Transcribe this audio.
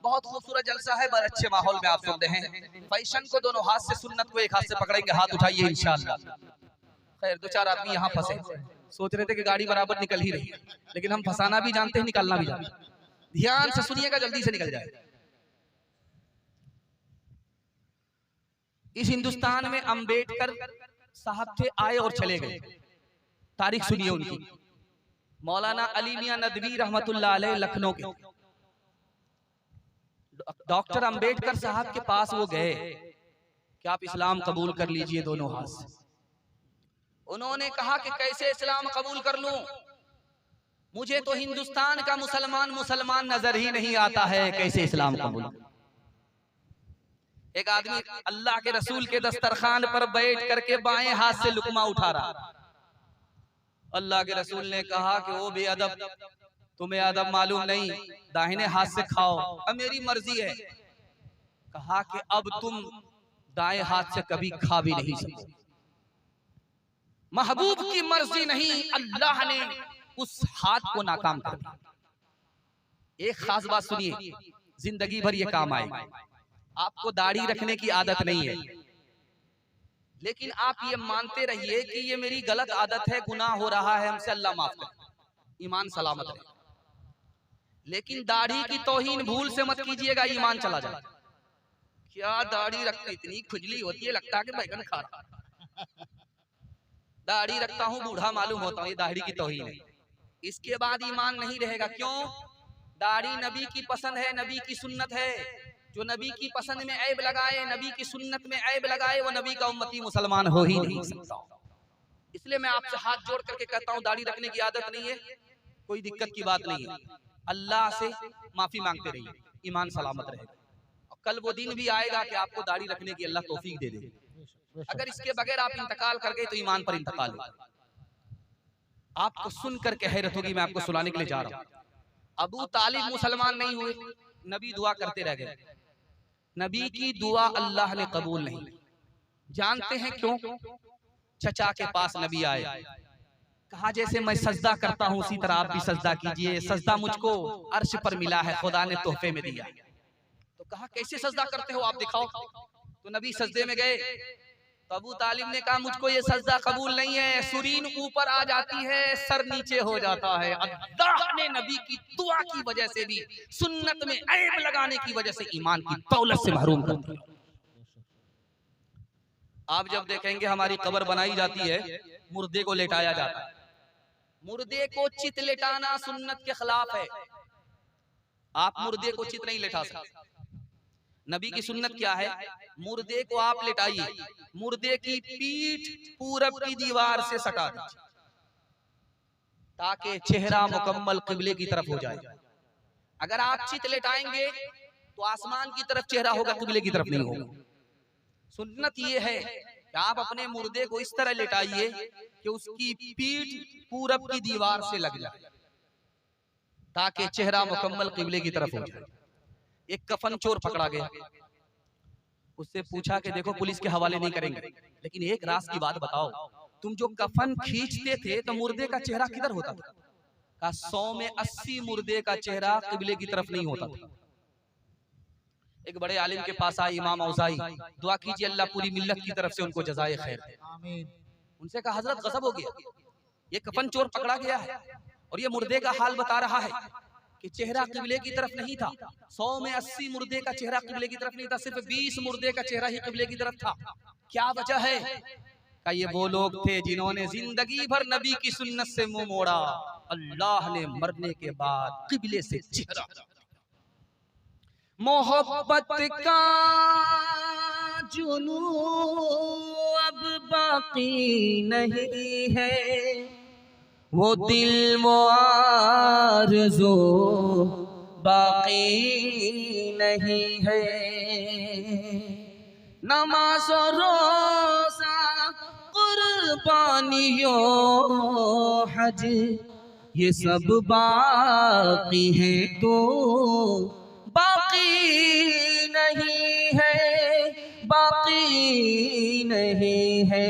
बहुत खूबसूरत जलसा है, बड़े अच्छे माहौल में आप सुन रहे हैं। फैशन को दोनों हाथ से, सुन्नत को एक हाथ से पकड़ेंगे, हाथ उठाइए इंशाअल्लाह। खैर दो चार आदमी यहाँ फंसे, सोच रहे थे कि गाड़ी बराबर निकल ही रही है, लेकिन हम फंसाना भी जानते हैं, निकालना भी जानते हैं। ध्यान से सुनिएगा, जल्दी से निकल जाए। इस हिंदुस्तान में अंबेडकर साहब थे, आए और चले गए। तारीख सुनिए उनकी। मौलाना अली मियां नदवी रहमतुल्लाह अलैह लखनऊ के। डॉक्टर अंबेडकर साहब के पास वो गए कि आप इस्लाम कबूल कर लीजिए दोनों हाथ से। उन्होंने कहा कि कैसे इस्लाम कबूल कर लूं, मुझे तो हिंदुस्तान का मुसलमान नजर ही नहीं आता है, कैसे इस्लाम कबूल। एक आदमी अल्लाह के रसूल के दस्तरखान पर बैठ करके बाएं हाथ से लुकमा उठा रहा। अल्लाह के रसूल ने कहा कि वो बेअदब, तुम्हें अदब मालूम नहीं, दाहिने हाथ से खाओ। अब मेरी मर्जी है। कहा कि अब तुम दाएं हाथ से कभी खा भी नहीं सकते। महबूब की मर्जी नहीं, अल्लाह ने उस हाथ को नाकाम कर दिया। एक खास बात सुनिए, जिंदगी भर ये काम आएगी। आपको दाढ़ी रखने की आदत नहीं है, लेकिन आप ये मानते रहिए कि ये मेरी गलत आदत है, गुनाह हो रहा है, हमसे अल्लाह माफ करे, ईमान सलामत रहे। लेकिन दाढ़ी की तौहीन भूल से मत कीजिएगा, ईमान चला जाए। क्या दाढ़ी रखते इतनी खुजली होती है, लगता है कि बैगन खा रहा। दाढ़ी रखता हूँ, बूढ़ा मालूम होता हूँ, ये दाढ़ी की तौहीन है। इसके बाद ईमान नहीं रहेगा। क्यों? दाढ़ी नबी की पसंद है, नबी की सुन्नत है। जो नबी की पसंद में ऐब लगाए, नबी की सुन्नत में ऐब लगाए, वो नबी का उम्मती मुसलमान हो ही नहीं सकता। इसलिए मैं आपसे हाथ जोड़ करके कहता हूँ, दाढ़ी रखने की आदत नहीं है, कोई दिक्कत की बात नहीं है। अल्लाह से माफी मांगते रहिए, ईमान सलामत रहेगा। और कल वो दिन भी आएगा कि आपको दाढ़ी रखने की अल्लाह तौफीक दे देगा। अगर इसके बगैर आप इंतकाल कर गए तो ईमान पर इंतकाल है। आपको सुनकर के हैरत होगी, मैं आपको सुनाने के लिए जा रहा हूँ। अबू तालिब मुसलमान नहीं हुए, नबी दुआ करते रह गए। नबी की दुआ अल्लाह ने कबूल नहीं। जानते हैं क्यों? चचा के पास नबी आए, कहा जैसे मैं सजदा करता हूं उसी तरह आप भी सजदा कीजिए, सजदा मुझको अर्श पर मिला है, खुदा ने तोहफे में दिया। तो कहा कैसे सजदा करते हो आप, दिखाओ। तो नबी सजदे में गए, तो अबू तालिब ने कहा मुझको ये सजदा कबूल नहीं है, सुरीन ऊपर आ जाती है, सर नीचे हो जाता है। अल्लाह ने नबी की दुआ की वजह से भी, सुन्नत में ऐब लगाने की वजह से ईमान की दौलत से महरूम कर दिया। आप जब देखेंगे हमारी कब्र बनाई जाती है, मुर्दे को लेटाया जाता है। मुर्दे को चित लेटाना सुन्नत के खिलाफ है। आप मुर्दे को चित नहीं लेटा सकते। नबी की सुन्नत क्या है? मुर्दे को आप लेटाइए, मुर्दे की पीठ पूरब की दीवार से सटा दीजिए, ताकि चेहरा मुकम्मल किबले की तरफ हो जाए। अगर आप चित लेटाएंगे तो आसमान की तरफ चेहरा होगा, किबले की तरफ नहीं होगा। सुन्नत ये है कि आप अपने मुर्दे को इस तरह लेटाइए कि उसकी पीठ पूरब की दीवार से लग जाए, ताकि चेहरा मुकम्मल किबले की तरफ हो जाए। एक कफन चोर पकड़ा गया, उससे पूछा कि देखो पुलिस के हवाले नहीं करेंगे, लेकिन एक राज की बात बताओ, तुम जो कफन खींचते थे तो मुर्दे का चेहरा किधर होता था? कहा 100 में 80 मुर्दे का चेहरा किबले की तरफ नहीं होता था। एक बड़े आलिम के पास आए इमाम औज़ाई, दुआ कीजिए अल्लाह पूरी मिल्लत की तरफ से उनको जज़ाए खैर दे। उनसे कहा हजरत गज़ब हो गया, ये कफन चोर पकड़ा गया है और ये मुर्दे का हाल बता रहा है कि चेहरा किबले की तरफ नहीं था। 100 में 80 मुर्दे का चेहरा किबले की तरफ नहीं था, सिर्फ 20 मुर्दे का चेहरा ही किबले की तरफ था। क्या वजह है? का ये वो लोग थे जिन्होंने जिंदगी भर नबी की सुन्नत से मुंह मोड़ा, अल्लाह ने मरने के बाद किबले से चेहरा। मोहब्बत का जुनून अब बाकी नहीं है, वो दिल वो आरज़ू बाकी नहीं है। नमाज़ और रोज़ा कुर्बानियों हज ये सब बाकी है, तो बाकी नहीं है, बाकी नहीं है।